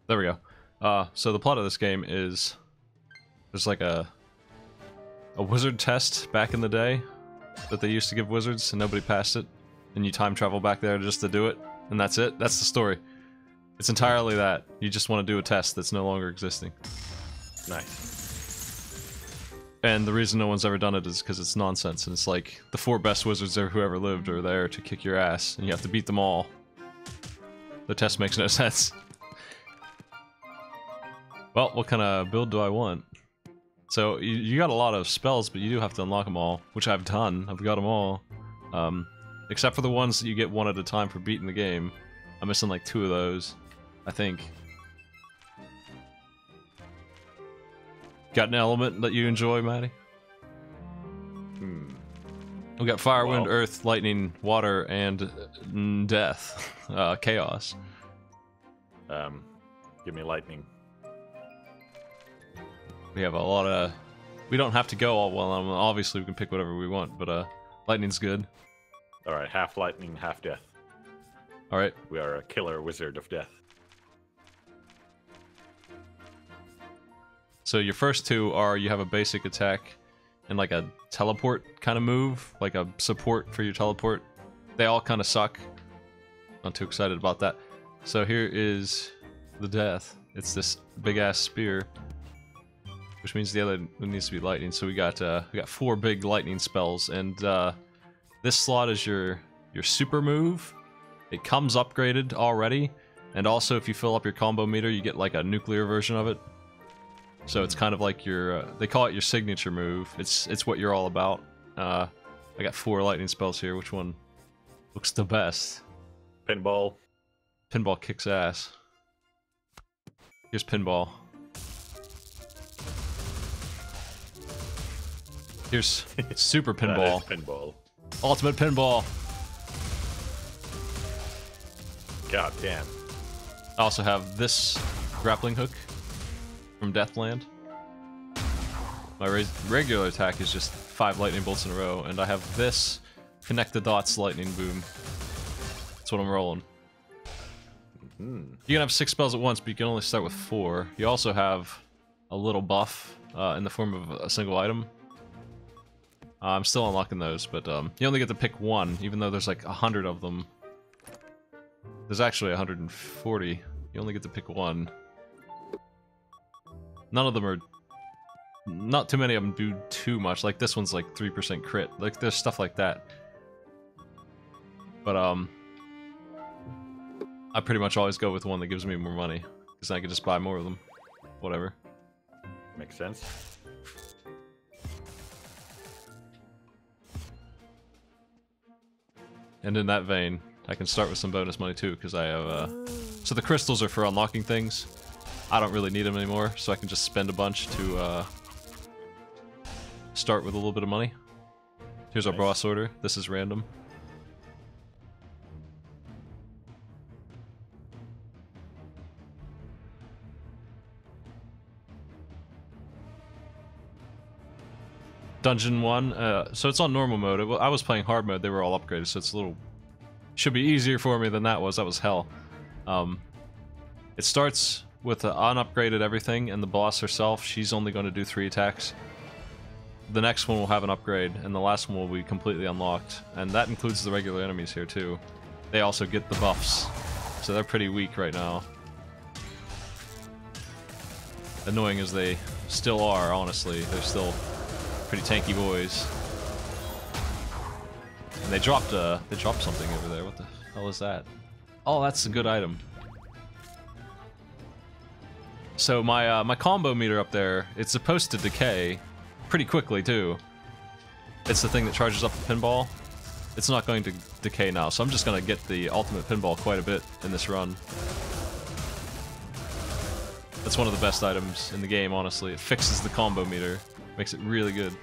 There we go. So the plot of this game is there's like a wizard test back in the day that they used to give wizards, and nobody passed it, and you time travel back there just to do it, and that's it. That's the story. It's entirely that. You just want to do a test that's no longer existing. Nice. And the reason no one's ever done it is because it's nonsense, and it's like the 4 best wizards who ever lived are there to kick your ass, and you have to beat them all. The test makes no sense. Well, what kind of build do I want? So, you got a lot of spells, but you do have to unlock them all, which I've done. I've got them all. Except for the ones that you get one at a time for beating the game. I'm missing like 2 of those, I think. Got an element that you enjoy, Maddie? We got fire, wind, earth, lightning, water, and death. Chaos. Give me lightning. We have a lot of... We don't have to go all well. Obviously, we can pick whatever we want, but lightning's good. Alright, half lightning, half death. Alright. We are a killer wizard of death. So your first 2 are you have a basic attack and like a teleport kind of move, like a support for your teleport. They all kind of suck. Not too excited about that. So here is the death. It's this big ass spear, which means the other one needs to be lightning. So we got 4 big lightning spells, and this slot is your super move. It comes upgraded already, and also if you fill up your combo meter, you get like a nuclear version of it. So it's kind of like your, they call it your signature move. It's what you're all about. I got 4 lightning spells here. Which one looks the best? Pinball. Pinball kicks ass. Here's pinball. Here's super pinball. That is pinball. Ultimate pinball. God damn. I also have this grappling hook from Deathland. My regular attack is just 5 lightning bolts in a row, and I have this connect the dots lightning boom. That's what I'm rolling. You can have 6 spells at once, but you can only start with 4. You also have a little buff in the form of a single item. I'm still unlocking those, but you only get to pick 1, even though there's like 100 of them. There's actually 140. You only get to pick 1. None of them are... Not too many of them do too much. Like this one's like 3% crit. Like there's stuff like that. But I pretty much always go with one that gives me more money, because I can just buy more of them. Whatever. Makes sense. And in that vein, I can start with some bonus money too, because I have, so the crystals are for unlocking things. I don't really need them anymore, so I can just spend a bunch to, start with a little bit of money. Here's our boss order. This is random. Dungeon 1, so it's on normal mode. Well, I was playing hard mode, they were all upgraded, so it's a little... Should be easier for me than that was hell. It starts with an unupgraded everything, and the boss herself, she's only going to do 3 attacks. The next one will have an upgrade, and the last one will be completely unlocked. And that includes the regular enemies here too. They also get the buffs, so they're pretty weak right now. Annoying as they still are, honestly. They're still pretty tanky boys. And they dropped something over there. What the hell is that? Oh, that's a good item. So my combo meter up there, it's supposed to decay pretty quickly too. It's the thing that charges up the pinball. It's not going to decay now, so I'm just gonna get the ultimate pinball quite a bit in this run. That's one of the best items in the game, honestly. It fixes the combo meter, makes it really good.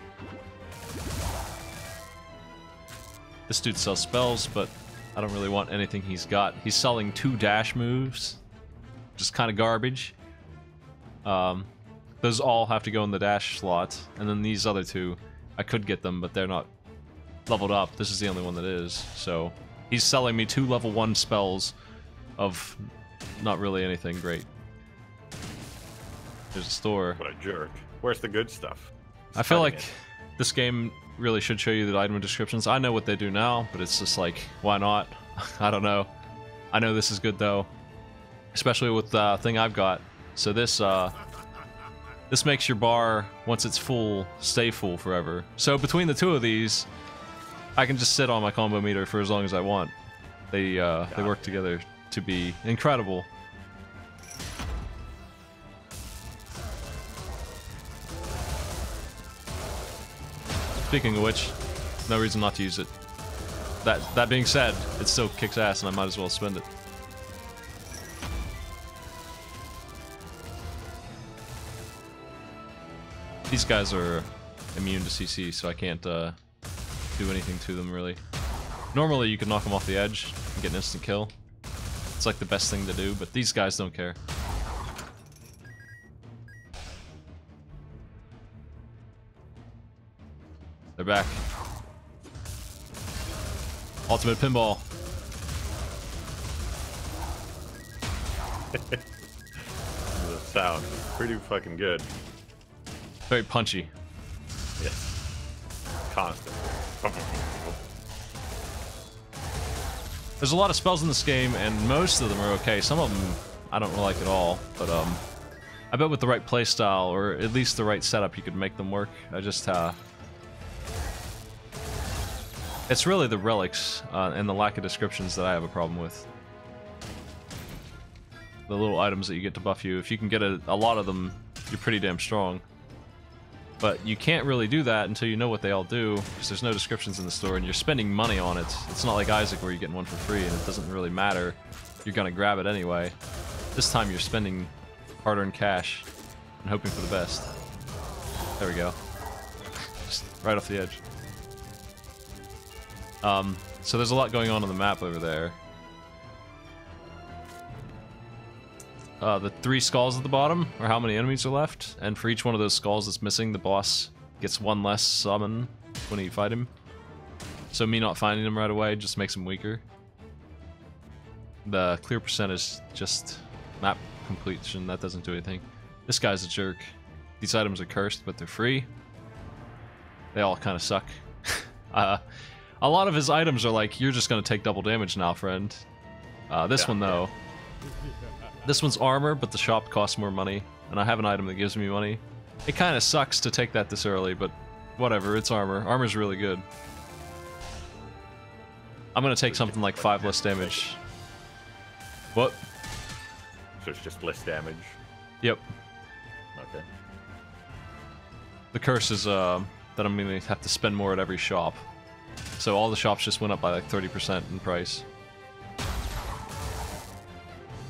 This dude sells spells, but I don't really want anything he's got. He's selling 2 dash moves, just kind of garbage. Those all have to go in the dash slot, and then these other 2, I could get them, but they're not leveled up. This is the only one that is, so he's selling me 2 level 1 spells of not really anything great. There's a store. What a jerk. Where's the good stuff? I feel Hiding like it. this game really should show you the item descriptions. I know what they do now, but it's just like, why not? I don't know. I know this is good though, especially with the thing I've got. So this this makes your bar, once it's full, stay full forever. So between the two of these, I can just sit on my combo meter for as long as I want. They work together to be incredible. Speaking of which, no reason not to use it. That being said, it still kicks ass and I might as well spend it. These guys are immune to CC, so I can't do anything to them really. Normally you can knock them off the edge and get an instant kill. It's like the best thing to do, but these guys don't care. They're back. Ultimate pinball. The sound is pretty fucking good. Very punchy. Yes. Constant. There's a lot of spells in this game, and most of them are okay. Some of them I don't like at all, but I bet with the right playstyle, or at least the right setup, you could make them work. I just it's really the relics and the lack of descriptions that I have a problem with. The little items that you get to buff you, if you can get a lot of them, you're pretty damn strong. But you can't really do that until you know what they all do, because there's no descriptions in the store, and you're spending money on it. It's not like Isaac where you're getting one for free, and it doesn't really matter. You're gonna grab it anyway. This time you're spending hard-earned cash and hoping for the best. There we go. Just right off the edge. So there's a lot going on the map over there. The 3 skulls at the bottom are how many enemies are left, and for each one of those skulls that's missing, the boss gets 1 less summon when you fight him. So me not finding him right away just makes him weaker. The clear percent is just map completion, that doesn't do anything. This guy's a jerk. These items are cursed, but they're free. They all kind of suck. A lot of his items are like, you're just gonna take double damage now, friend. This one though. This one's armor, but the shop costs more money, and I have an item that gives me money. It kind of sucks to take that this early, but whatever, it's armor. Armor's really good. I'm gonna take something like 5 less damage. What? So it's just less damage. Yep. Okay. The curse is that I'm gonna have to spend more at every shop. So all the shops just went up by like 30% in price.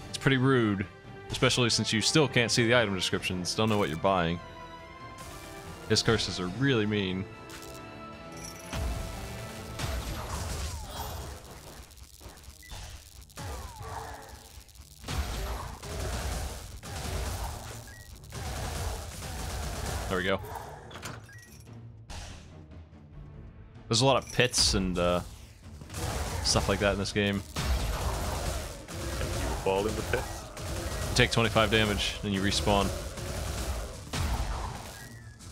It's pretty rude, especially since you still can't see the item descriptions, don't know what you're buying. His curses are really mean. There we go. There's a lot of pits and stuff like that in this game. And you fall in the pit. You take 25 damage, then you respawn.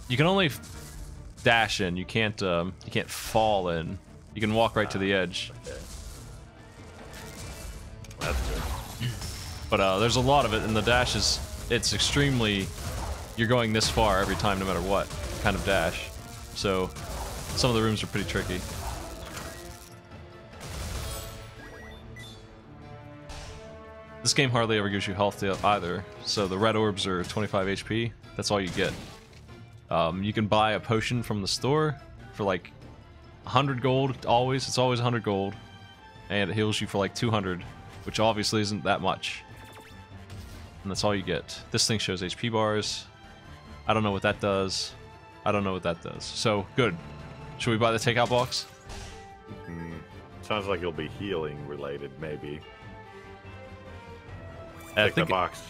You can only dash in. You can't fall in. You can walk right to the edge. Okay. That's good. But there's a lot of it, and the dash is it's extremely. You're going this far every time, no matter what kind of dash. So some of the rooms are pretty tricky. This game hardly ever gives you health either, so the red orbs are 25 HP. That's all you get. You can buy a potion from the store for like 100 gold, always. It's always 100 gold, and it heals you for like 200, which obviously isn't that much. And that's all you get. This thing shows HP bars. I don't know what that does. I don't know what that does. So, good. Should we buy the takeout box? Sounds like it'll be healing related, maybe. I Take the think box.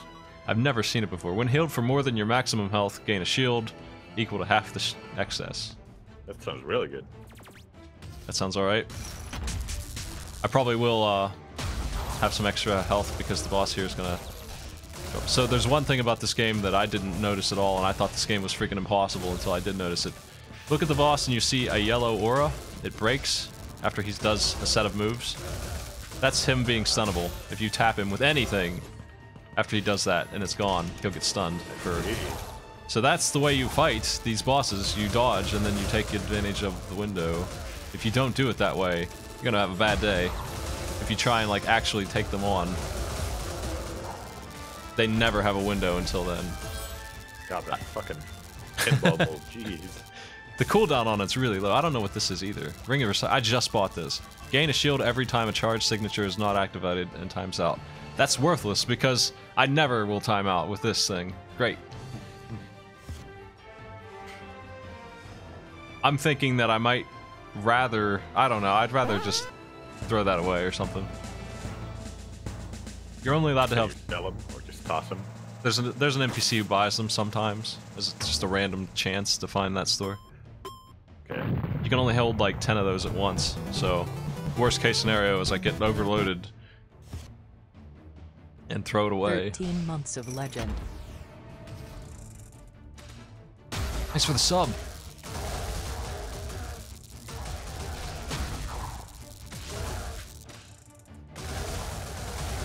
I've never seen it before. When healed for more than your maximum health, gain a shield equal to half the excess. That sounds really good. That sounds alright. I probably will have some extra health because the boss here is gonna So there's one thing about this game that I didn't notice at all, and I thought this game was freaking impossible until I did notice it. Look at the boss and you see a yellow aura. It breaks after he does a set of moves. That's him being stunnable. If you tap him with anything after he does that and it's gone, he'll get stunned for... So that's the way you fight these bosses. You dodge and then you take advantage of the window. If you don't do it that way, you're gonna have a bad day. If you try and like actually take them on, they never have a window until then. God, that fucking pinball mode, jeez. The cooldown on it's really low. I don't know what this is either. Ring of Versailles. I just bought this. Gain a shield every time a charge signature is not activated and times out. That's worthless because I never will time out with this thing. Great. I'm thinking that I might rather... I don't know. I'd rather just throw that away or something. You're only allowed to have... Sell them or just toss them. There's an NPC who buys them sometimes. It's just a random chance to find that store. Okay. You can only hold like 10 of those at once, so worst case scenario is I get overloaded and throw it away. 13 months of legend. Thanks for the sub.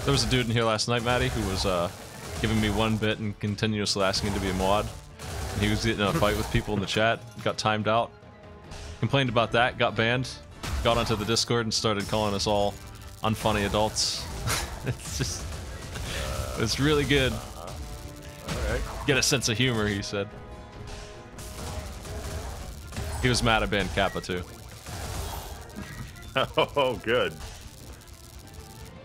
There was a dude in here last night, Maddie, who was giving me 1 bit and continuously asking to be a mod. And he was getting in a fight with people in the chat, got timed out. Complained about that, got banned, got onto the Discord and started calling us all unfunny adults. It's just... it's really good. Alright. Get a sense of humor, he said. He was mad at banned Kappa, too. Oh, good.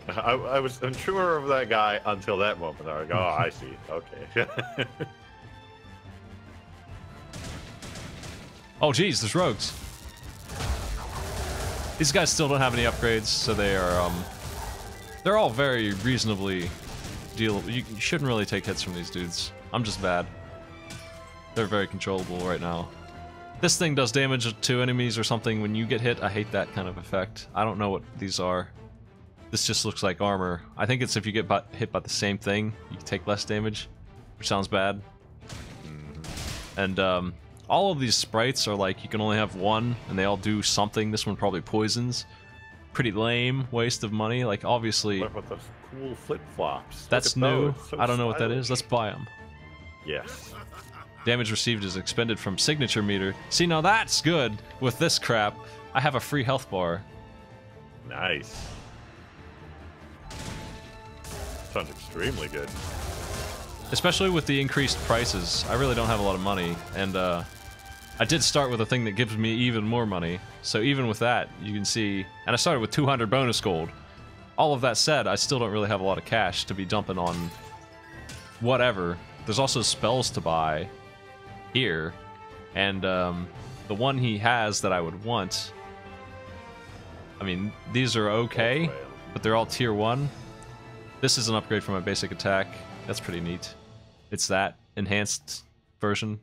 I was unsure of that guy until that moment. I was like, oh, I see. Okay. Oh, geez, there's rogues. These guys still don't have any upgrades, so they are, they're all very reasonably dealable. You shouldn't really take hits from these dudes. I'm just bad. They're very controllable right now. This thing does damage to enemies or something when you get hit. I hate that kind of effect. I don't know what these are. This just looks like armor. I think it's if you get hit by the same thing, you can take less damage, which sounds bad. And all of these sprites are like, you can only have one, and they all do something. This one probably poisons. Pretty lame, waste of money. Like, obviously... What about those cool flip-flops? That's new. So I don't know what that stylish. is. Let's buy them. Yes. Damage received is expended from signature meter. See, now that's good. With this crap, I have a free health bar. Nice. Sounds extremely good. Especially with the increased prices. I really don't have a lot of money, and I did start with a thing that gives me even more money. So even with that, you can see... And I started with 200 bonus gold. All of that said, I still don't really have a lot of cash to be dumping on whatever. There's also spells to buy here, and the one he has that I would want... I mean, these are okay, but they're all tier 1. This is an upgrade for my basic attack. That's pretty neat. It's that enhanced version.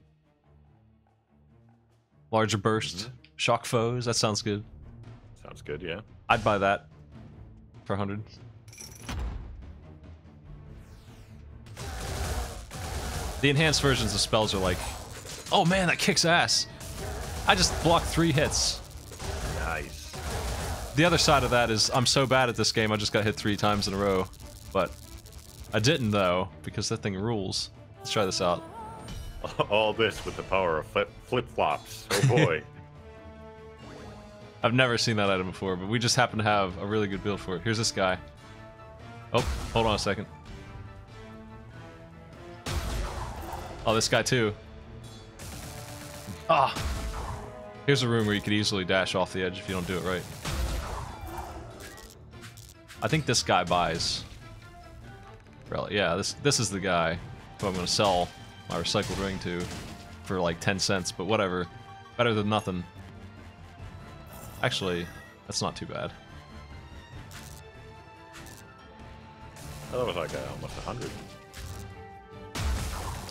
Larger burst. Shock foes. That sounds good. Sounds good, yeah. I'd buy that for 100. The enhanced versions of spells are like, oh man, that kicks ass. I just blocked 3 hits. Nice. The other side of that is I'm so bad at this game I just got hit 3 times in a row. But I didn't though, because that thing rules. Let's try this out. All this with the power of flip-flops. Oh boy. I've never seen that item before, but we just happen to have a really good build for it. Here's this guy. Oh, hold on a second. Oh, this guy too. Ah! Here's a room where you could easily dash off the edge if you don't do it right. I think this guy buys. Really, yeah, this is the guy who I'm going to sell my recycled ring to for like 10 cents, but whatever. Better than nothing. Actually, that's not too bad. That was like almost 100.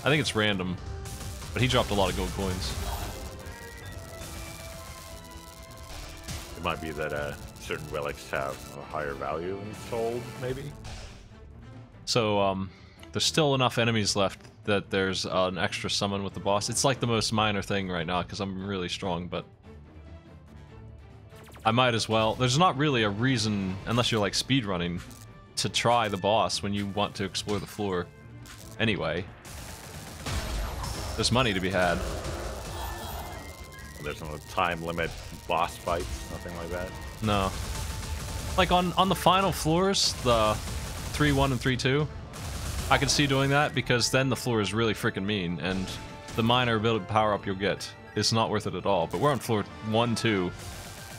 I think it's random, but he dropped a lot of gold coins. It might be that certain relics have a higher value when sold, maybe? So, There's still enough enemies left that there's an extra summon with the boss. It's like the most minor thing right now because I'm really strong, but I might as well. There's not really a reason, unless you're like speedrunning, to try the boss when you want to explore the floor. Anyway, there's money to be had. There's no time limit boss fights, nothing like that. No. Like on the final floors, the 3-1 and 3-2, I can see doing that because then the floor is really freaking mean, and the minor ability power up you'll get is not worth it at all. But we're on floor 1-2,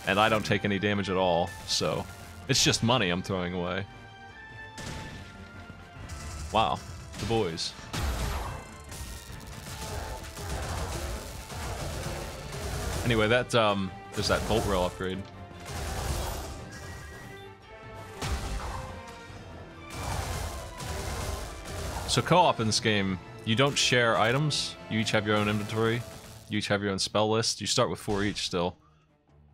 and I don't take any damage at all, so it's just money I'm throwing away. Wow, the boys. Anyway, that there's that bolt rail upgrade. So co-op in this game, you don't share items. You each have your own inventory. You each have your own spell list. You start with 4 each still.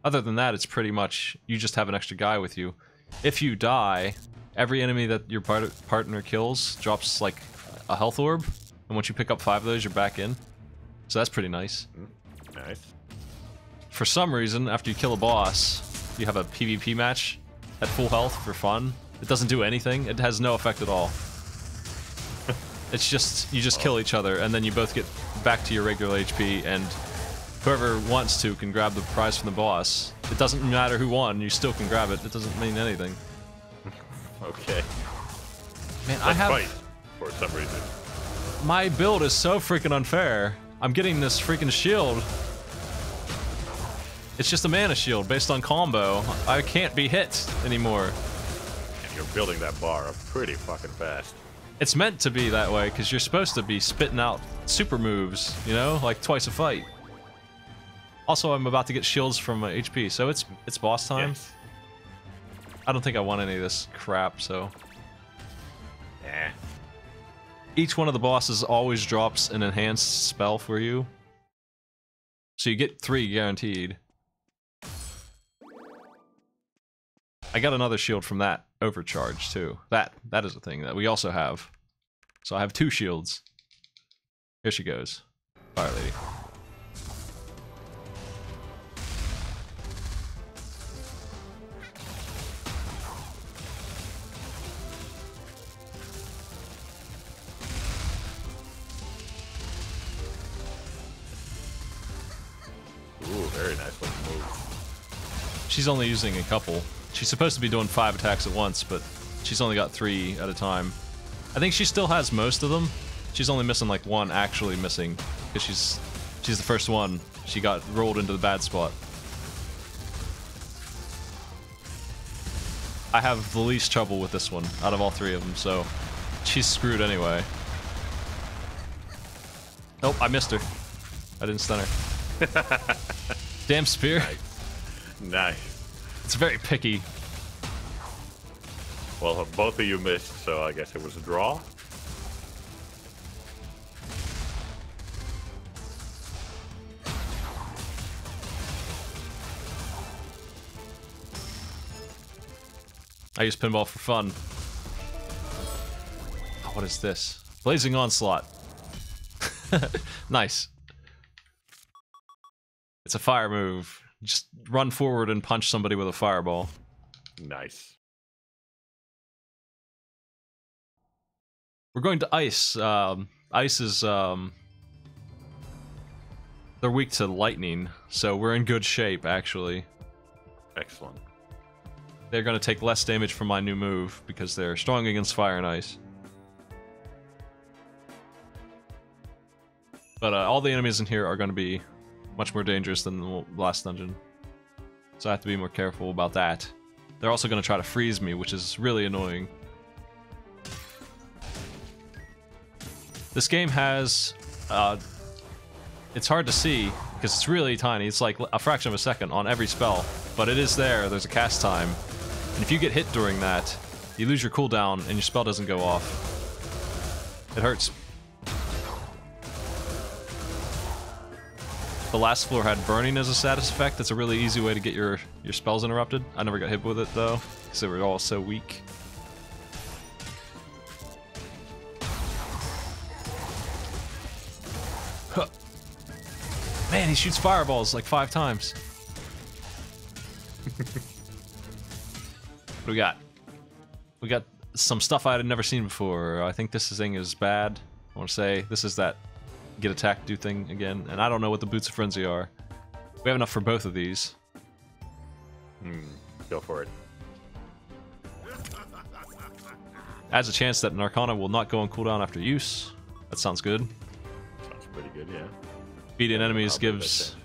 Other than that, it's pretty much you just have an extra guy with you. If you die, every enemy that your partner kills drops like a health orb, and once you pick up 5 of those, you're back in. So that's pretty nice. Nice. For some reason, after you kill a boss, you have a PvP match at full health for fun. It doesn't do anything. It has no effect at all. It's just, you just kill each other, and then you both get back to your regular HP, and whoever wants to can grab the prize from the boss. It doesn't matter who won, you still can grab it. It doesn't mean anything. Okay. Man, Let's I have... fight, for some reason. My build is so freaking unfair. I'm getting this freaking shield. It's just a mana shield based on combo. I can't be hit anymore. And you're building that bar up pretty fucking fast. It's meant to be that way, because you're supposed to be spitting out super moves, you know? Like twice a fight. Also, I'm about to get shields from HP, so it's boss time. Yes. I don't think I want any of this crap, so... Yeah. Each one of the bosses always drops an enhanced spell for you. So you get 3 guaranteed. I got another shield from that overcharge too. That is a thing that we also have. So I have 2 shields. Here she goes. Fire Lady. Ooh, very nice looking move. She's only using a couple. She's supposed to be doing 5 attacks at once, but she's only got 3 at a time. I think she still has most of them. She's only missing like 1 actually missing, because she's the first one. She got rolled into the bad spot. I have the least trouble with this one out of all 3 of them, so she's screwed anyway. Nope, I missed her. I didn't stun her. Damn spear. Nice. Nice. It's very picky. Well, both of you missed, so I guess it was a draw. I use pinball for fun. Oh, what is this? Blazing Onslaught. Nice. It's a fire move. Just run forward and punch somebody with a fireball. Nice. We're going to ice. Ice is, they're weak to lightning, so we're in good shape, actually. Excellent. They're going to take less damage from my new move, because they're strong against fire and ice. But all the enemies in here are going to be much more dangerous than the last dungeon. So I have to be more careful about that. They're also going to try to freeze me, which is really annoying. This game has... it's hard to see, because it's really tiny. It's like a fraction of a second on every spell. But it is there, there's a cast time. And if you get hit during that, you lose your cooldown and your spell doesn't go off. It hurts. The last floor had burning as a status effect. That's a really easy way to get your spells interrupted. I never got hit with it though, because they were all so weak. Man, he shoots fireballs like 5 times. What do we got? We got some stuff I had never seen before. I think this thing is bad. I want to say this is that get attacked, do thing again. And I don't know what the Boots of Frenzy are. We have enough for both of these. Go for it. Adds a chance that an Arcana will not go on cooldown after use. That sounds good. Sounds pretty good, yeah. Beating enemies gives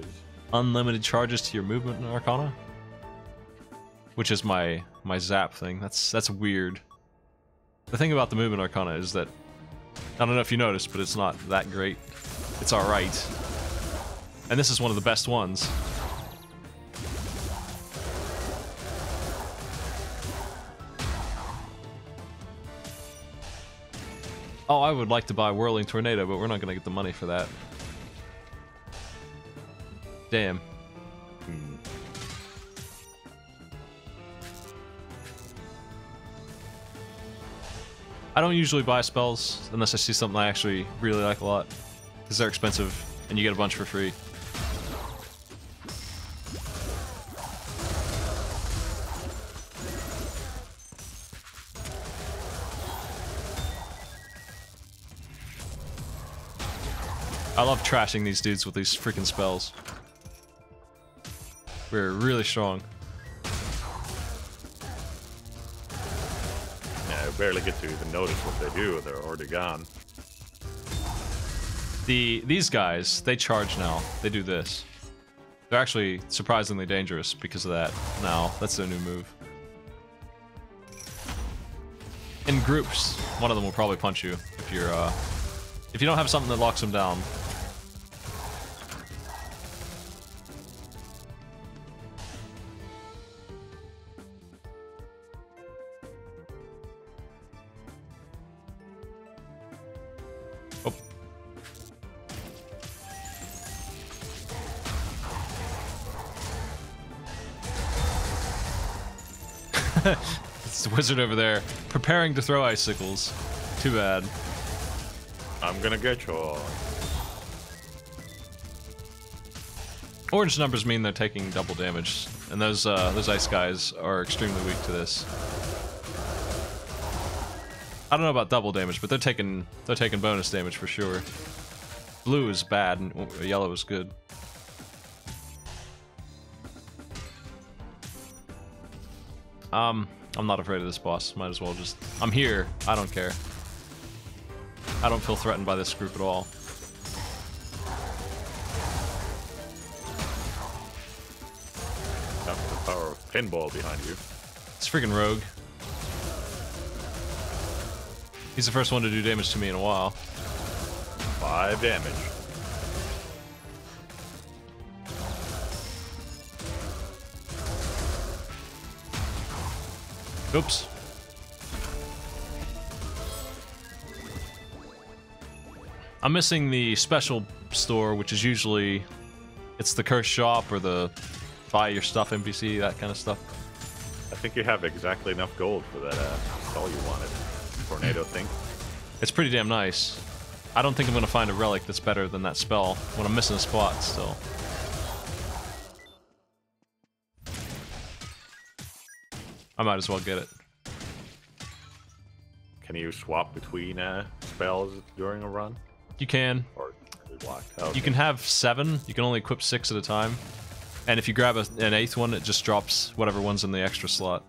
unlimited charges to your movement in Arcana, which is my zap thing. That's weird. The thing about the movement Arcana is that I don't know if you noticed, but it's not that great. It's all right, and this is one of the best ones. Oh, I would like to buy Whirling Tornado, but we're not gonna get the money for that. Damn. I don't usually buy spells unless I see something I actually really like a lot, because they're expensive and you get a bunch for free. I love trashing these dudes with these freaking spells. We're really strong. Yeah, I barely get to even notice what they do. They're already gone. These guys, they charge now. They do this. They're actually surprisingly dangerous because of that. Now, that's their new move. In groups, one of them will probably punch you if you're if you don't have something that locks them down. Oh. It's the wizard over there preparing to throw icicles. Too bad. I'm gonna get you. Orange numbers mean they're taking double damage, and those ice guys are extremely weak to this. I don't know about double damage, but they're taking bonus damage for sure. Blue is bad, and yellow is good. I'm not afraid of this boss. Might as well just... I'm here. I don't care. I don't feel threatened by this group at all. Got the power of pinball behind you. It's freaking Rogue. He's the first one to do damage to me in a while. 5 damage. Oops. I'm missing the special store, which is usually... It's the cursed shop or the buy your stuff NPC, that kind of stuff. I think you have exactly enough gold for that spell you wanted. Tornado thing. It's pretty damn nice. I don't think I'm going to find a relic that's better than that spell when I'm missing a spot still. I might as well get it. Can you swap between spells during a run? You can. Or are they locked? Okay. You can have 7. You can only equip 6 at a time. And if you grab an 8th one, it just drops whatever one's in the extra slot.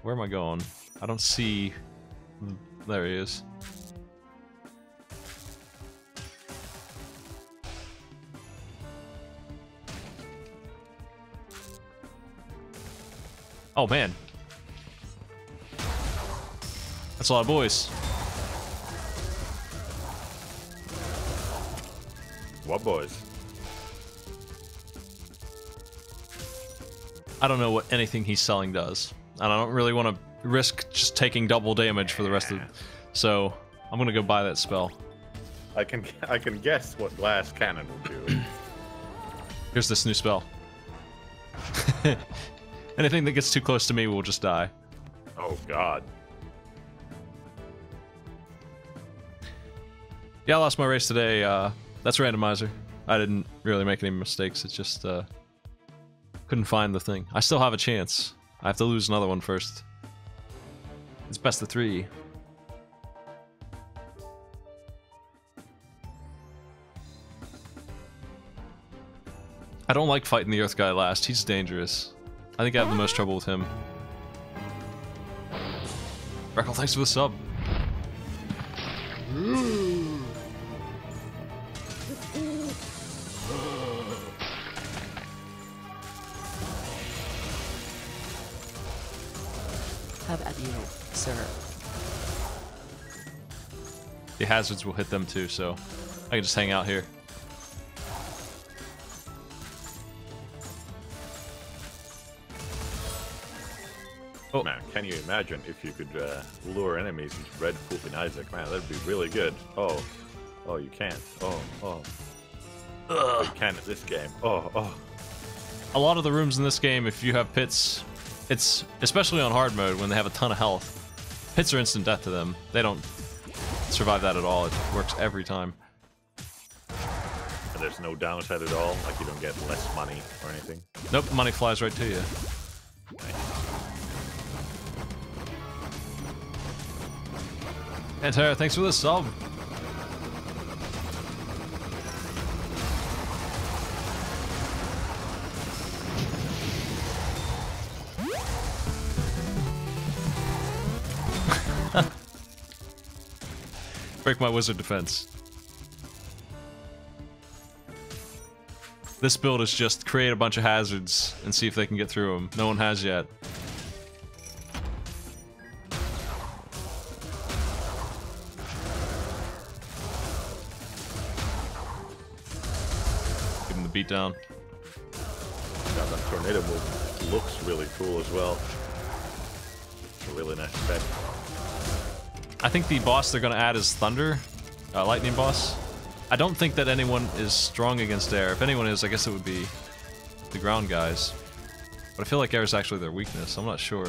Where am I going? I don't see... There he is. Oh, man. That's a lot of boys. What boys? I don't know what anything he's selling does. And I don't really want to risk just taking double damage for the rest of... So, I'm gonna go buy that spell. I can guess what glass cannon will do. Here's this new spell. Anything that gets too close to me will just die. Oh god. Yeah, I lost my race today. That's randomizer. I didn't really make any mistakes. It's just couldn't find the thing. I still have a chance. I have to lose another one first. It's best of 3. I don't like fighting the Earth guy last. He's dangerous. I think I have the most trouble with him. Freckle, thanks for the sub. Have at you, sir. The hazards will hit them too, so I can just hang out here. Oh man, can you imagine if you could lure enemies into red pooping Isaac? Man, that'd be really good. Oh, you can't. Oh, you can at this game. Oh. A lot of the rooms in this game, if you have pits, it's especially on hard mode when they have a ton of health. Pits are instant death to them. They don't survive that at all. It works every time. And there's no downside at all. Like you don't get less money or anything. Nope, money flies right to you. Nice. And Tara, thanks for the sub. Break my wizard defense. This build is just create a bunch of hazards and see if they can get through them. No one has yet. Give him the beat down. Yeah, that tornado move looks really cool as well. It's a really nice effect. I think the boss they're gonna add is Thunder, Lightning boss. I don't think that anyone is strong against air. If anyone is, I guess it would be the ground guys. But I feel like air is actually their weakness. I'm not sure.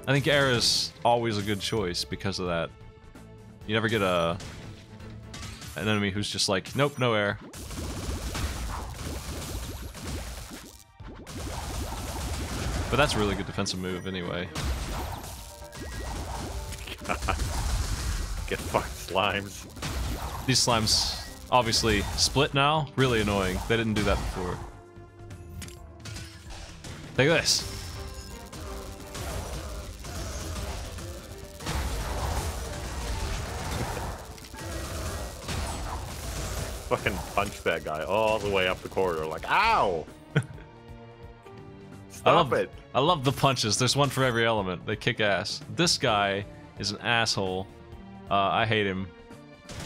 I think air is always a good choice because of that. You never get an enemy who's just like, nope, no air. But that's a really good defensive move anyway. Get fucked, slimes. These slimes obviously split now. Really annoying. They didn't do that before. Take this. Fucking punch that guy all the way up the corridor like, ow! Stop it! I love the punches. There's one for every element. They kick ass. This guy is an asshole. I hate him.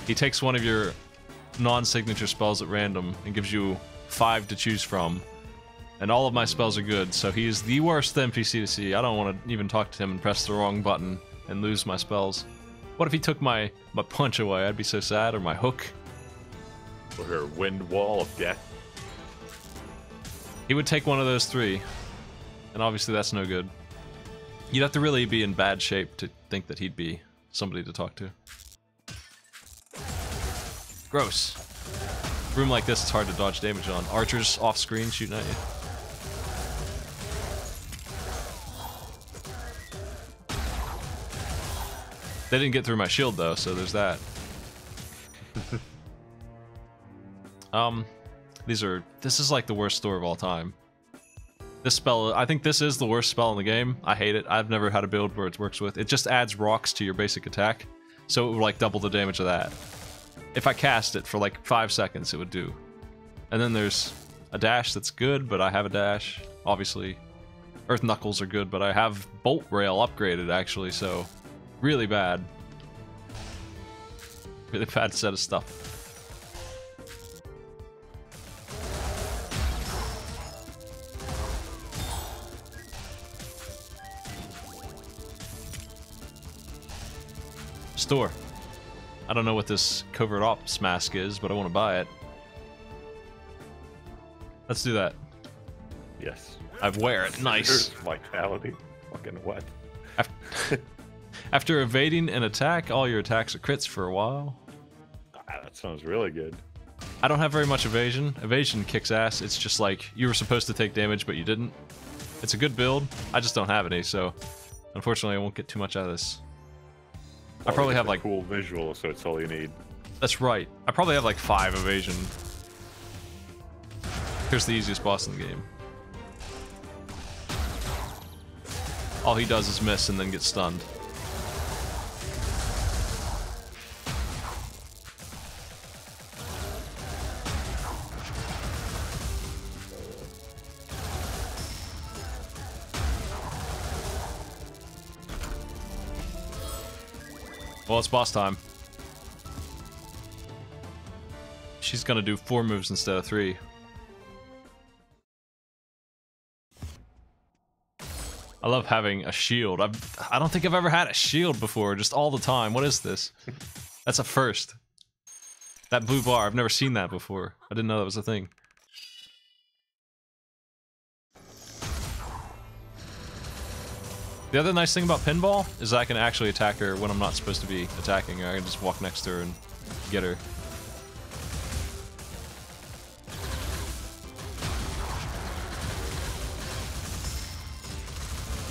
He takes one of your non-signature spells at random and gives you 5 to choose from. And all of my spells are good, so he is the worst NPC to see. I don't want to even talk to him and press the wrong button and lose my spells. What if he took my punch away? I'd be so sad. Or my hook. Or her wind wall of death. He would take one of those 3. And obviously that's no good. You'd have to really be in bad shape to think that he'd be somebody to talk to. Gross. Room like this, it's hard to dodge damage on. Archers off screen shooting at you. They didn't get through my shield though, so there's that. This is like the worst store of all time. This spell, I think this is the worst spell in the game. I hate it. I've never had a build where it works with. It just adds rocks to your basic attack, so it would like double the damage of that. If I cast it for like 5 seconds, it would do. And then there's a dash that's good, but I have a dash. Obviously, Earth Knuckles are good, but I have Bolt Rail upgraded actually, so really bad. Really bad set of stuff. Store. I don't know what this covert ops mask is, but I want to buy it. Let's do that. Yes. I wear it. Nice. Vitality. Fucking what? After evading an attack, all your attacks are crits for a while. Ah, that sounds really good. I don't have very much evasion. Evasion kicks ass. It's just like you were supposed to take damage, but you didn't. It's a good build. I just don't have any, so unfortunately I won't get too much out of this. I probably have like cool visual, so it's all you need. That's right. I probably have like 5 evasion. Here's the easiest boss in the game. All he does is miss and then get stunned. Well, it's boss time. She's gonna do 4 moves instead of 3. I love having a shield. I don't think I've ever had a shield before, just all the time. What is this? That's a first. That blue bar, I've never seen that before. I didn't know that was a thing. The other nice thing about pinball is I can actually attack her when I'm not supposed to be attacking her. I can just walk next to her and get her.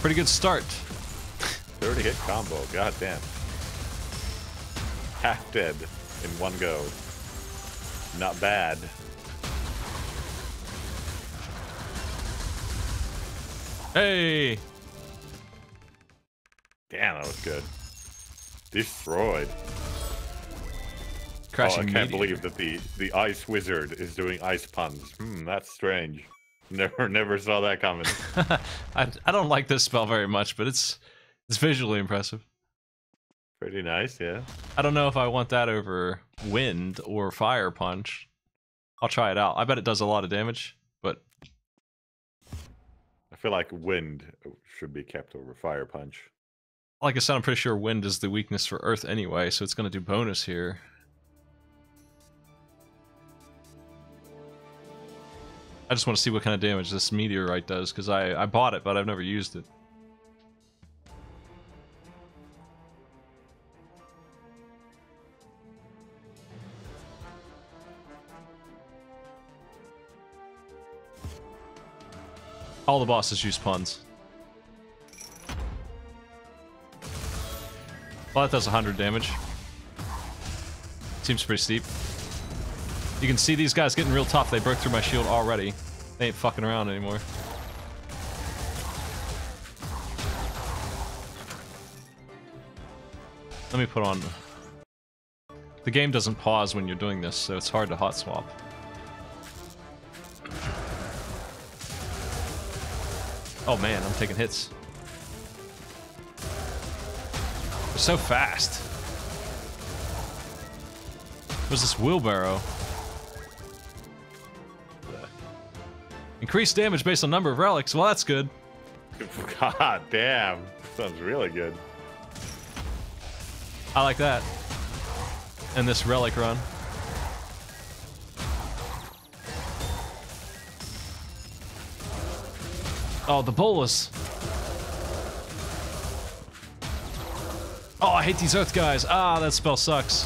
Pretty good start. 30 hit combo, goddamn. Half dead in one go. Not bad. Hey! Damn, that was good. Destroyed. Crashing I can't meteor. believe that the ice wizard is doing ice puns. That's strange. Never saw that coming. I don't like this spell very much, but it's visually impressive. Pretty nice, yeah. I don't know if I want that over wind or fire punch. I'll try it out. I bet it does a lot of damage, but I feel like wind should be kept over fire punch. like I said, I'm pretty sure wind is the weakness for earth anyway, so it's going to do bonus here. I just want to see what kind of damage this meteorite does, because I bought it, but I've never used it. All the bosses use puns. Well, that does 100 damage. Seems pretty steep. You can see these guys getting real tough. They broke through my shield already. They ain't fucking around anymore. Let me put on... The game doesn't pause when you're doing this, so it's hard to hot swap. Oh man, I'm taking hits. They're so fast. What's this wheelbarrow? Increased damage based on number of relics. Well, that's good. God damn. Sounds really good. I like that. And this relic run. Oh, the bolus. Oh, I hate these earth guys. Ah, that spell sucks.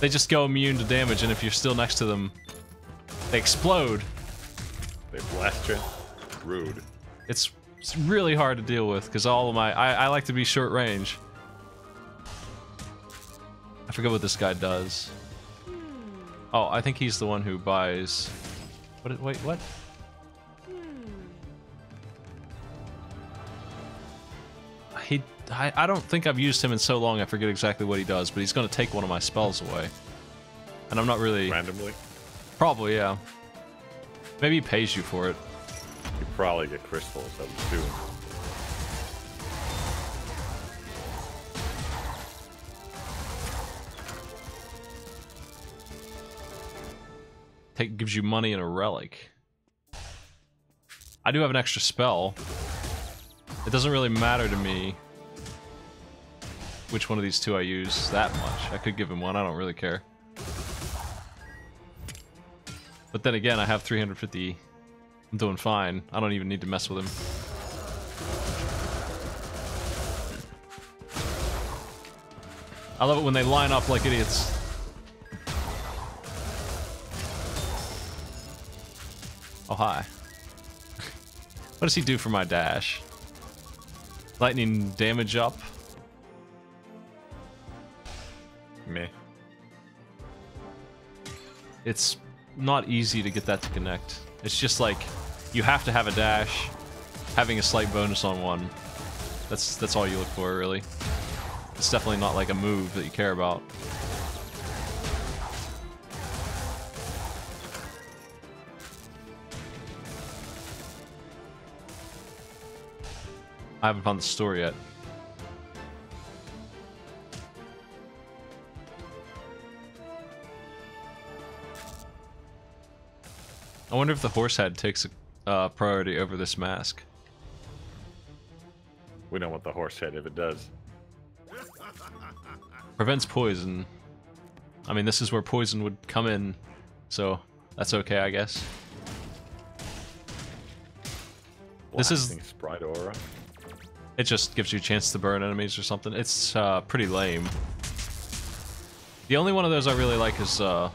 They just go immune to damage, and if you're still next to them, they explode. They blast you. Rude. It's really hard to deal with, because all of my... I like to be short range. I forget what this guy does. Oh, I think he's the one who buys... What? Wait, what? I don't think I've used him in so long I forget exactly what he does, but he's going to take one of my spells away. And I'm not really... Randomly? Probably, yeah. Maybe he pays you for it. You probably get crystals, I would assume. Gives you money and a relic. I do have an extra spell. It doesn't really matter to me which one of these two I use that much. I could give him one, I don't really care. But then again, I have 350. I'm doing fine. I don't even need to mess with him. I love it when they line up like idiots. What does he do for my dash? Lightning damage up. Meh. It's not easy to get that to connect. It's just like you have to have a dash, having a slight bonus on one. That's all you look for, really. It's definitely not like a move that you care about. I haven't found the store yet. I wonder if the horse head takes a priority over this mask. We don't want the horse head if it does. Prevents poison. I mean, this is where poison would come in, so that's okay, I guess. This is... Blasting Sprite Aura. It just gives you a chance to burn enemies or something. It's pretty lame. The only one of those I really like is the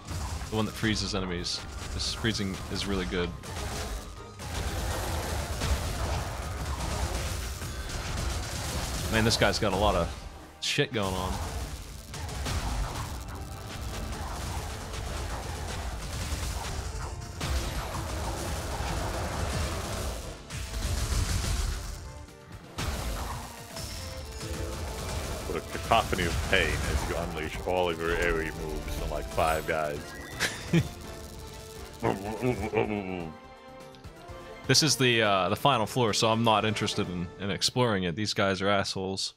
one that freezes enemies. This freezing is really good. Man, this guy's got a lot of shit going on. What a cacophony of pain as you unleash all of your AoE moves on like 5 guys. This is the final floor, so I'm not interested in exploring it. These guys are assholes.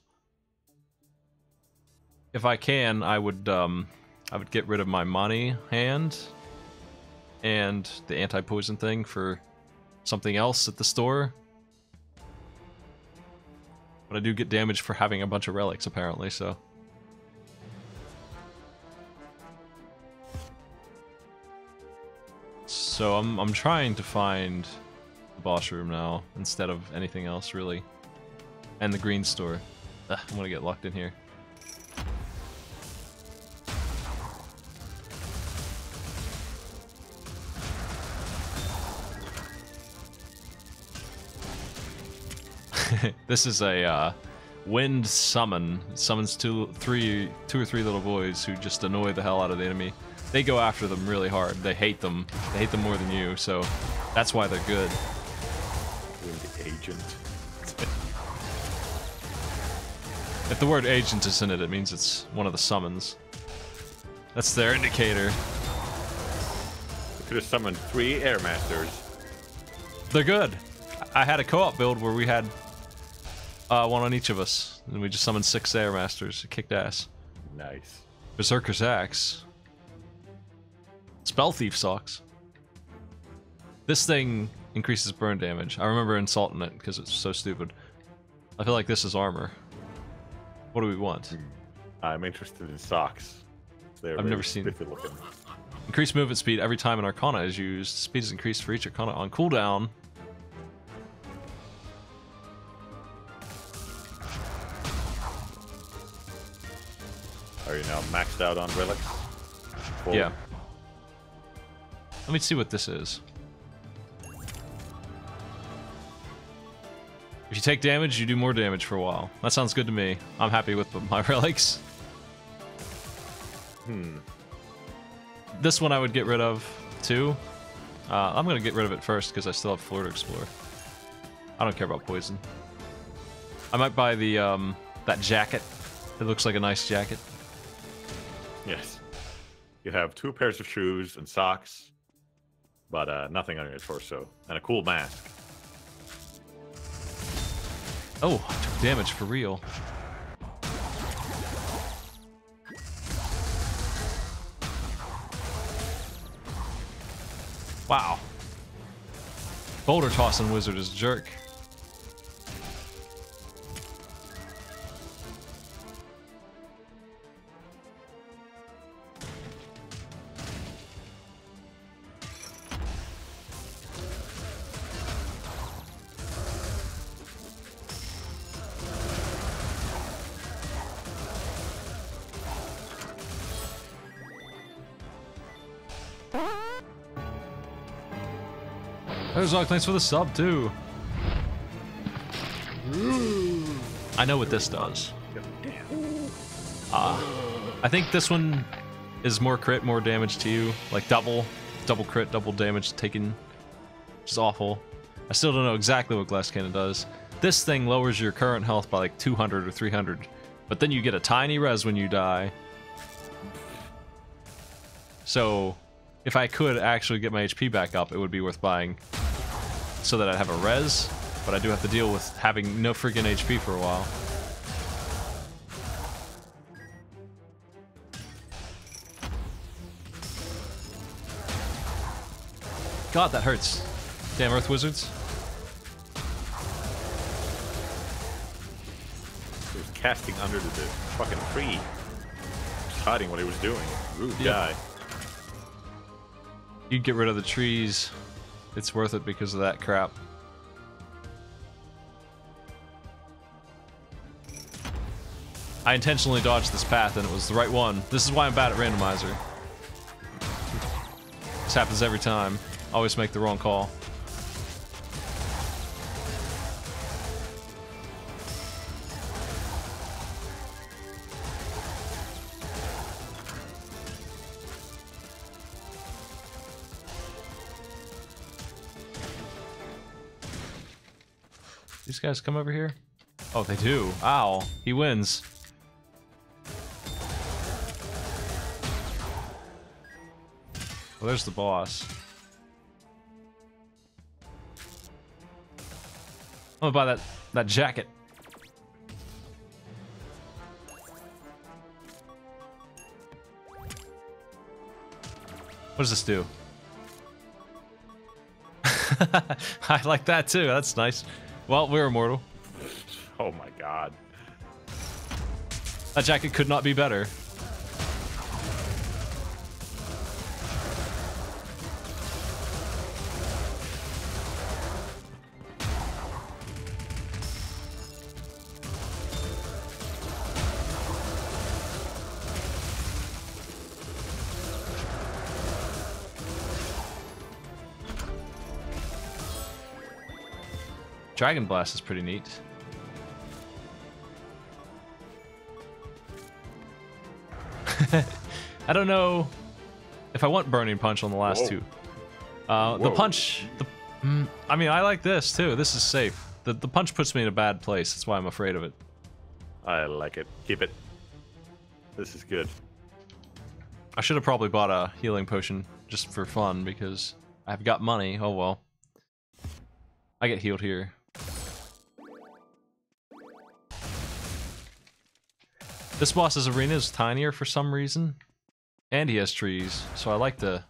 If I can, I would get rid of my Mani hand and the anti-poison thing for something else at the store. But I do get damage for having a bunch of relics, apparently, so... So I'm trying to find the boss room now instead of anything else, really. And the green store. Ugh, I'm gonna get locked in here. This is a wind summon. It summons two or three little boys who just annoy the hell out of the enemy. They go after them really hard. They hate them. They hate them more than you, so that's why they're good. Wind agent. If the word agent is in it, it means it's one of the summons. That's their indicator. We could have summoned 3 Air Masters. They're good. I had a co-op build where we had one on each of us, and we just summoned 6 Air Masters. It kicked ass. Nice. Berserker's Axe. Spell Thief sucks. This thing increases burn damage. I remember insulting it because it's so stupid. I feel like this is armor. What do we want? I'm interested in socks. They're I've never seen spiffy looking. Increased movement speed every time an Arcana is used. Speed is increased for each Arcana on cooldown. Are you now maxed out on relics? Full? Yeah. Let me see what this is. If you take damage, you do more damage for a while. That sounds good to me. I'm happy with my relics. This one I would get rid of, too. I'm gonna get rid of it first, because I still have floor to explore. I don't care about poison. I might buy the, that jacket. It looks like a nice jacket. Yes. You have 2 pairs of shoes and socks, but nothing on your torso. And a cool mask. Oh, I took damage for real. Wow. Boulder tossing wizard is a jerk. Herzog, thanks for the sub too. I know what this does. Damn. I think this one is more crit, more damage to you. Like double crit, double damage taken. Which is awful. I still don't know exactly what Glass Cannon does. This thing lowers your current health by like 200 or 300. But then you get a tiny res when you die. So, if I could actually get my HP back up, it would be worth buying. So that I'd have a res, but I do have to deal with having no freaking HP for a while. God, that hurts. Damn Earth Wizards. He was casting under the fucking tree. Just hiding what he was doing. Rude guy. You'd get rid of the trees. It's worth it because of that crap. I intentionally dodged this path and it was the right one. This is why I'm bad at randomizer. This happens every time. Always make the wrong call. These guys come over here? Oh, they do. Ow. He wins. Well, there's the boss. I'm gonna buy that jacket. What does this do? I like that too. That's nice. Well, we're immortal. Oh my god. That jacket could not be better. Dragon Blast is pretty neat. I don't know if I want Burning Punch on the last two. The punch... I mean, I like this too. This is safe. The punch puts me in a bad place. That's why I'm afraid of it. I like it. Keep it. This is good. I should have probably bought a healing potion just for fun because I've got money. Oh well. I get healed here. This boss's arena is tinier for some reason, and he has trees, so I like to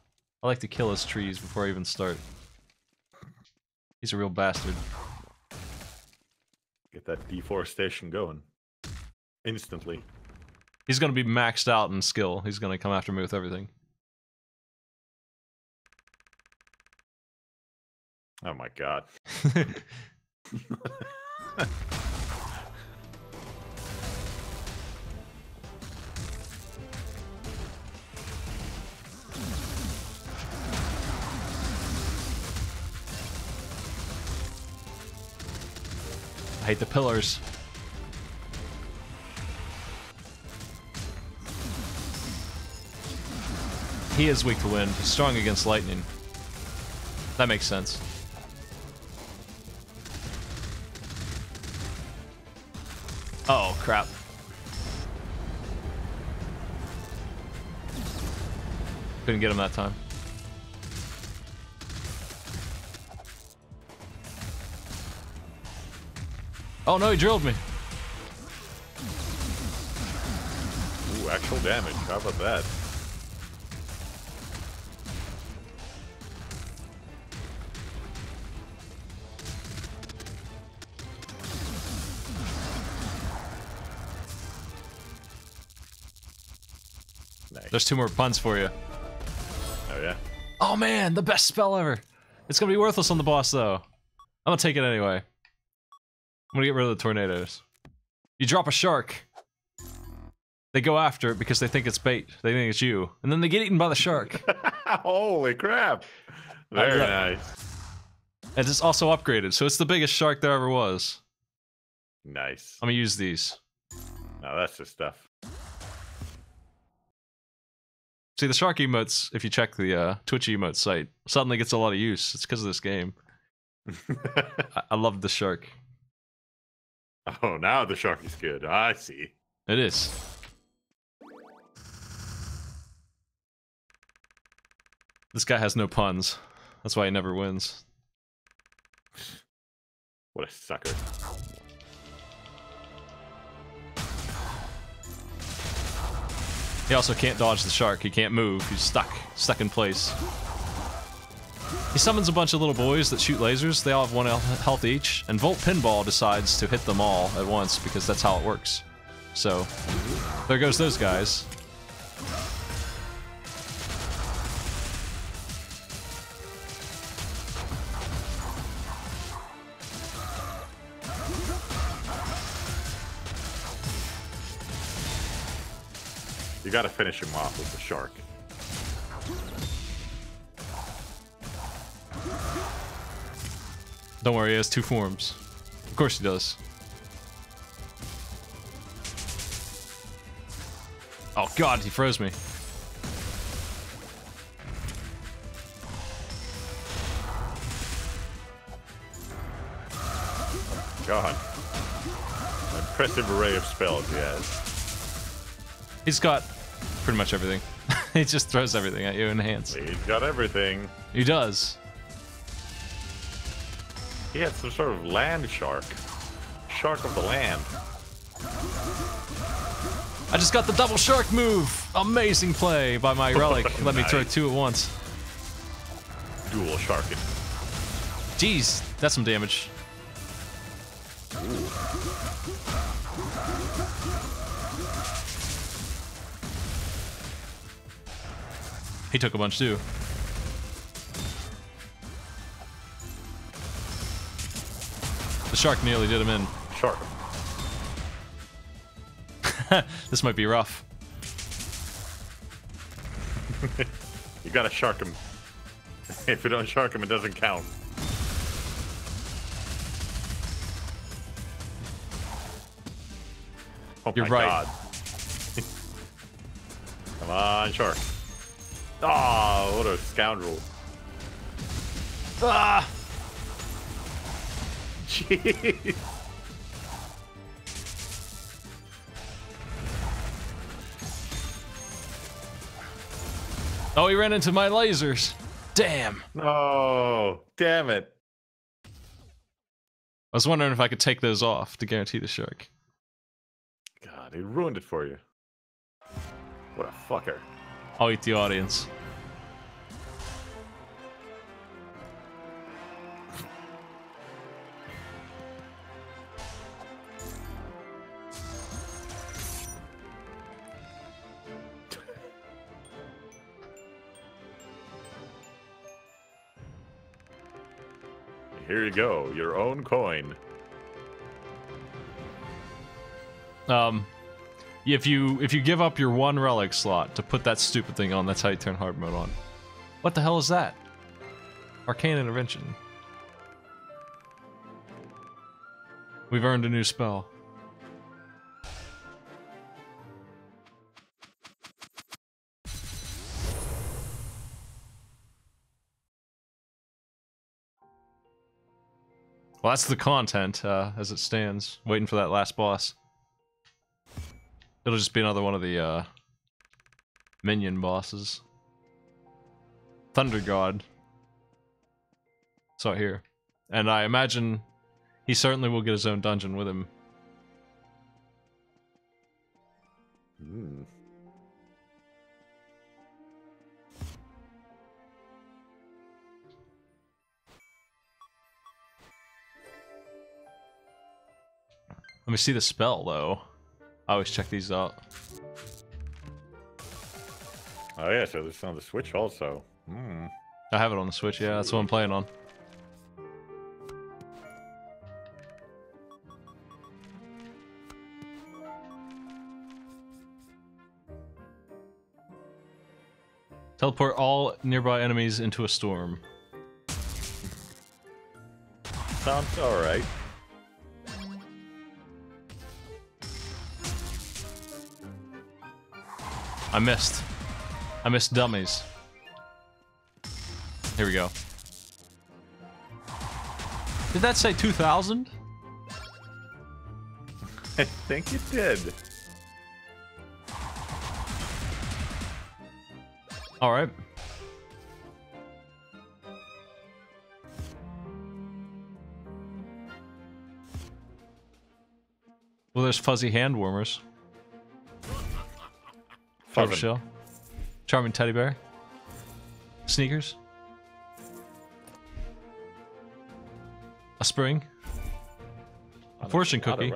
kill his trees before I even start. He's a real bastard. Get that deforestation going. Instantly. He's gonna be maxed out in skill. He's gonna come after me with everything. Oh my god. I hate the pillars. He is weak to wind. He's strong against lightning. That makes sense. Oh, crap. Couldn't get him that time. Oh no, he drilled me. Ooh, actual damage. How about that? Nice. There's 2 more puns for you. Oh yeah? Oh man, the best spell ever. It's gonna be worthless on the boss though. I'm gonna take it anyway. I'm gonna get rid of the tornadoes. You drop a shark. They go after it because they think it's bait. They think it's you. And then they get eaten by the shark. Holy crap! Very nice. And it's also upgraded, so it's the biggest shark there ever was. Nice. I'm gonna use these. Now that's the stuff. See, the shark emotes, if you check the Twitch emote site, suddenly gets a lot of use. It's because of this game. I love the shark. Oh, now the shark is good. I see. It is. This guy has no puns. That's why he never wins. What a sucker. He also can't dodge the shark. He can't move. He's stuck in place. He summons a bunch of little boys that shoot lasers. They all have 1 health each, and Volt Pinball decides to hit them all at once because that's how it works. So, there goes those guys. You gotta finish him off with the shark. Don't worry, he has 2 forms. Of course he does. Oh god, he froze me. God. An impressive array of spells he has. He's got pretty much everything. He just throws everything at you in hands. He's got everything. He does. He had some sort of land shark. Shark of the land. I just got the double shark move! Amazing play by my relic. Let me throw 2 at once. Dual sharking. Jeez, that's some damage. He took a bunch too. The shark nearly did him in. Shark. This might be rough. You gotta shark him. If you don't shark him, it doesn't count. Oh You're my right. God. Come on, shark. Oh, what a scoundrel. Ah! Jeez. Oh, he ran into my lasers. Damn. Oh, damn it. I was wondering if I could take those off to guarantee the shark. God, he ruined it for you. What a fucker. I'll eat the audience. Here you go, your own coin. If you give up your 1 relic slot to put that stupid thing on, that's how you turn hard mode on. What the hell is that? Arcane intervention. We've earned a new spell. Well, that's the content as it stands. Waiting for that last boss. It'll just be another one of the minion bosses. Thunder God. Saw it here. And I imagine he certainly will get his own dungeon with him. Hmm. Let me see the spell, though. I always check these out. Oh yeah, so this is on the Switch also. Hmm. I have it on the Switch, yeah, that's what I'm playing on. Teleport all nearby enemies into a storm. Sounds alright. I missed. I missed dummies. Here we go. Did that say 2,000? I think it did. Alright. Well, there's fuzzy hand warmers. Fuzzy shell. Charming teddy bear. Sneakers. A spring. A fortune cookie.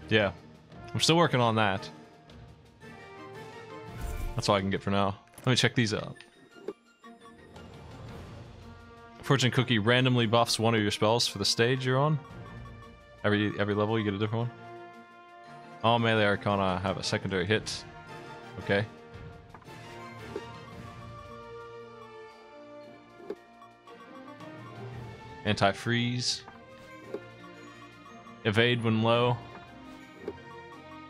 Yeah. I'm still working on that. That's all I can get for now. Let me check these out. Fortune cookie randomly buffs one of your spells for the stage you're on. Every level you get a different one. All melee arcana have a secondary hit. Okay. Anti-freeze. Evade when low.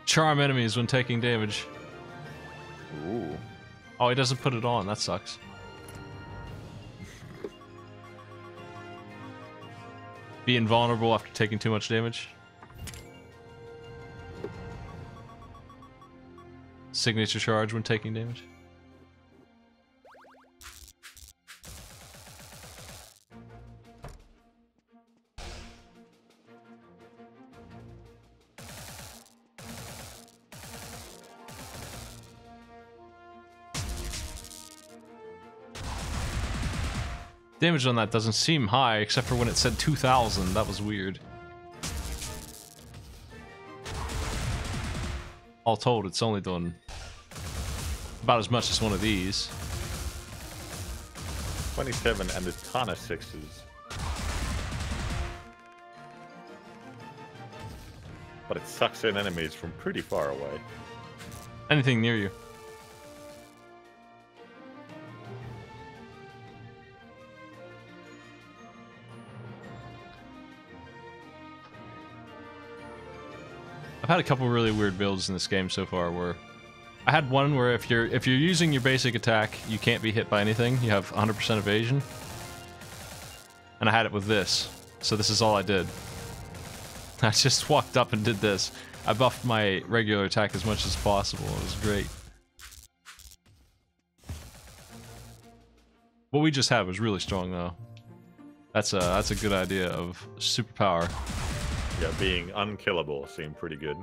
Charm enemies when taking damage. Ooh. Oh, he doesn't put it on. That sucks. Be invulnerable after taking too much damage. Signature charge when taking damage. Damage on that doesn't seem high, except for when it said 2,000. That was weird. All told, it's only done about as much as one of these. 27 and a ton of 6s. But it sucks in enemies from pretty far away. Anything near you. I've had a couple really weird builds in this game so far where I had one where if you're using your basic attack, you can't be hit by anything. You have 100% evasion. And I had it with this. So this is all I did. I just walked up and did this. I buffed my regular attack as much as possible. It was great. What we just had was really strong though. That's a good idea of superpower. Yeah, being unkillable seemed pretty good.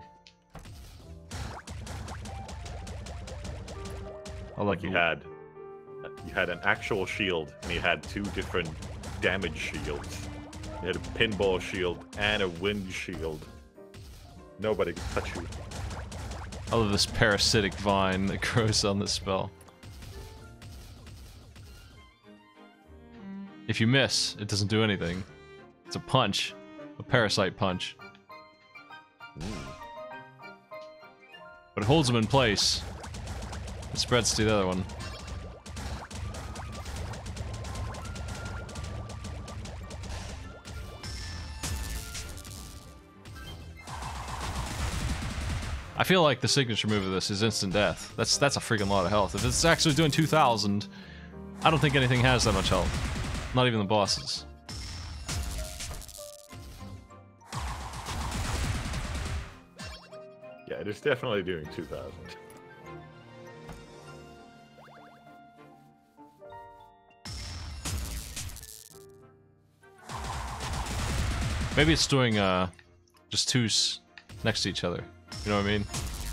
Like you had an actual shield and you had two different damage shields. You had a pinball shield and a wind shield. Nobody could touch you. I love this parasitic vine that grows on this spell. If you miss, it doesn't do anything. It's a punch. A parasite punch. But it holds them in place. It spreads to the other one. I feel like the signature move of this is instant death. That's a freaking lot of health. If it's actually doing 2,000, I don't think anything has that much health. Not even the bosses. Yeah, it is definitely doing 2,000. Maybe it's doing just twos next to each other. You know what I mean?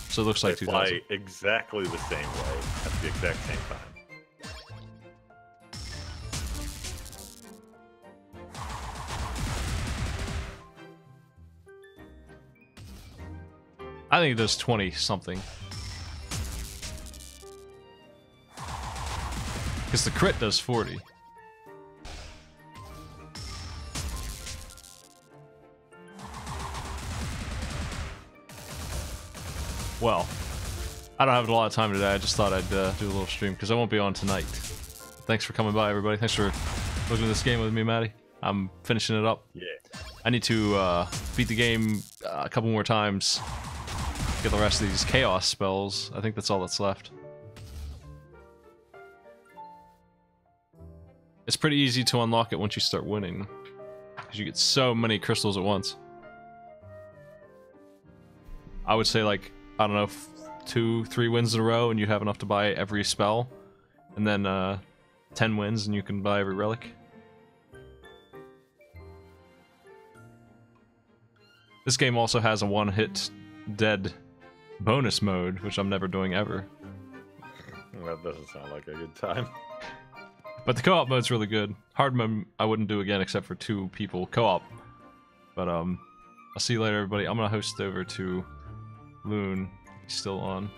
So it looks like They 2,000. fly exactly the same way at the exact same time. I think it does 20 something. Because the crit does 40. Well, I don't have a lot of time today. I just thought I'd do a little stream because I won't be on tonight. Thanks for coming by, everybody. Thanks for looking at this game with me, Maddie. I'm finishing it up. Yeah. I need to beat the game a couple more times. Get the rest of these chaos spells. I think that's all that's left. It's pretty easy to unlock it once you start winning. Because you get so many crystals at once. I would say like, I don't know, 2-3 wins in a row and you have enough to buy every spell. And then 10 wins and you can buy every relic. This game also has a one-hit dead bonus mode, which I'm never doing ever. That doesn't sound like a good time. But the co-op mode's really good. Hard mode I wouldn't do again except for 2 people co-op. But I'll see you later, everybody. I'm gonna host over to Loon. He's still on.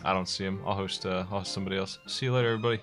I don't see him. I'll host somebody else. See you later, everybody.